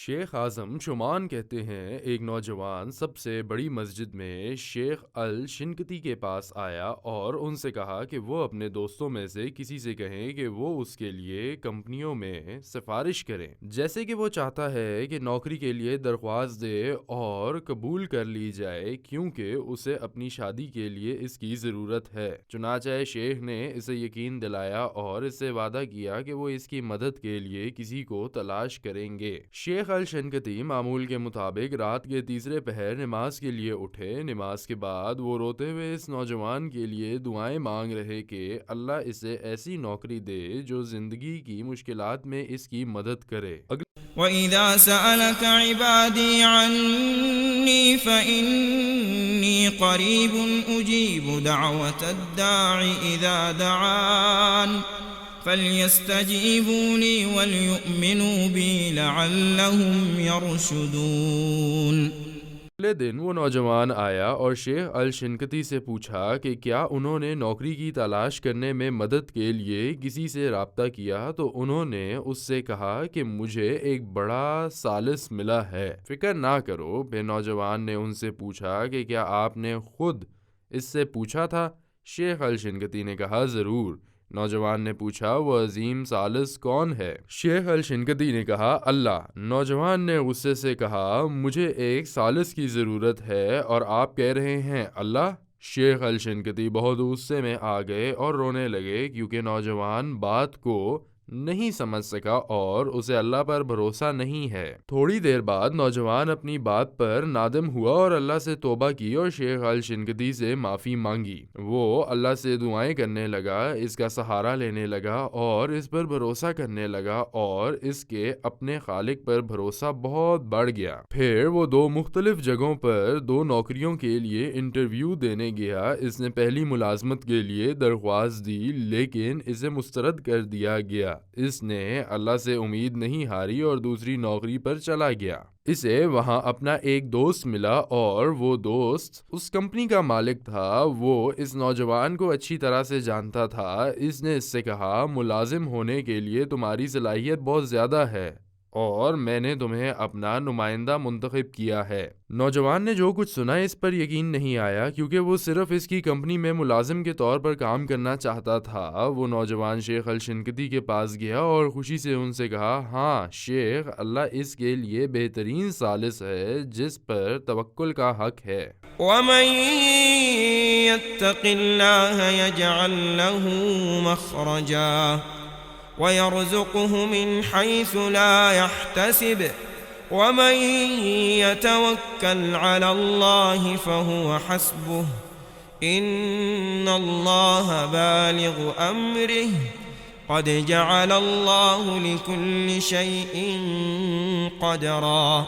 شیخ اعظم شومان کہتے ہیں ایک نوجوان سب سے بڑی مسجد میں شیخ الشنقیطی کے پاس آیا اور ان سے کہا کہ وہ اپنے دوستوں میں سے کسی سے کہیں کہ وہ اس کے لیے کمپنیوں میں سفارش کریں، جیسے کہ وہ چاہتا ہے کہ نوکری کے لیے درخواست دے اور قبول کر لی جائے کیونکہ اسے اپنی شادی کے لیے اس کی ضرورت ہے۔ چنانچہ شیخ نے اسے یقین دلایا اور اس سے وعدہ کیا کہ وہ اس کی مدد کے لیے کسی کو تلاش کریں گے۔ شیخ الشنقیطی معمول کے مطابق رات کے تیسرے پہر نماز کے لیے اٹھے۔ نماز کے بعد وہ روتے ہوئے اس نوجوان کے لیے دعائیں مانگ رہے کہ اللہ اسے ایسی نوکری دے جو زندگی کی مشکلات میں اس کی مدد کرے۔ وَإِذَا سَأَلَكَ عِبَادِي عَنِّي فَإِنِّي قَرِيبٌ أُجِيبُ دَعْوَةَ الدَّاعِ إِذَا دَعَانِ فَلْيَسْتَجِيبُوا لِي وَلْيُؤْمِنُوا بِي لَعَلَّهُمْ يَرْشُدُونَ۔ اگلے دن وہ نوجوان آیا اور شیخ الشنقیطی سے پوچھا کہ کیا انہوں نے نوکری کی تلاش کرنے میں مدد کے لیے کسی سے رابطہ کیا، تو انہوں نے اس سے کہا کہ مجھے ایک بڑا ثالث ملا ہے، فکر نہ کرو۔ پھر نوجوان نے ان سے پوچھا کہ کیا آپ نے خود اس سے پوچھا تھا؟ شیخ الشنقیطی نے کہا ضرور۔ نوجوان نے پوچھا وہ عظیم ثالث کون ہے؟ شیخ الشنقیطی نے کہا اللہ۔ نوجوان نے غصے سے کہا مجھے ایک ثالث کی ضرورت ہے اور آپ کہہ رہے ہیں اللہ؟ شیخ الشنقیطی بہت غصے میں آ گئے اور رونے لگے کیونکہ نوجوان بات کو نہیں سمجھ سکا اور اسے اللہ پر بھروسہ نہیں ہے۔ تھوڑی دیر بعد نوجوان اپنی بات پر نادم ہوا اور اللہ سے توبہ کی اور شیخ الشنقیطی سے معافی مانگی۔ وہ اللہ سے دعائیں کرنے لگا، اس کا سہارا لینے لگا اور اس پر بھروسہ کرنے لگا اور اس کے اپنے خالق پر بھروسہ بہت بڑھ گیا۔ پھر وہ دو مختلف جگہوں پر دو نوکریوں کے لیے انٹرویو دینے گیا۔ اس نے پہلی ملازمت کے لیے درخواست دی لیکن اسے مسترد کر دیا گیا۔ اس نے اللہ سے امید نہیں ہاری اور دوسری نوکری پر چلا گیا۔ اسے وہاں اپنا ایک دوست ملا اور وہ دوست اس کمپنی کا مالک تھا۔ وہ اس نوجوان کو اچھی طرح سے جانتا تھا۔ اس نے اس سے کہا ملازم ہونے کے لیے تمہاری صلاحیت بہت زیادہ ہے اور میں نے تمہیں اپنا نمائندہ منتخب کیا ہے۔ نوجوان نے جو کچھ سنا اس پر یقین نہیں آیا کیونکہ وہ صرف اس کی کمپنی میں ملازم کے طور پر کام کرنا چاہتا تھا۔ وہ نوجوان شیخ الشنقیطی کے پاس گیا اور خوشی سے ان سے کہا ہاں شیخ، اللہ اس کے لیے بہترین ثالث ہے جس پر توکل کا حق ہے۔ وَمَن يَتَّقِ اللَّهَ يَجْعَل لَّهُ مَخْرَجًا وَيَرْزُقْهُ مِنْ حَيْثُ لَا يَحْتَسِبُ وَمَن يَتَوَكَّلْ عَلَى اللَّهِ فَهُوَ حَسْبُهُ إِنَّ اللَّهَ بَالِغُ أَمْرِهِ قَدْ جَعَلَ اللَّهُ لِكُلِّ شَيْءٍ قَدْرًا۔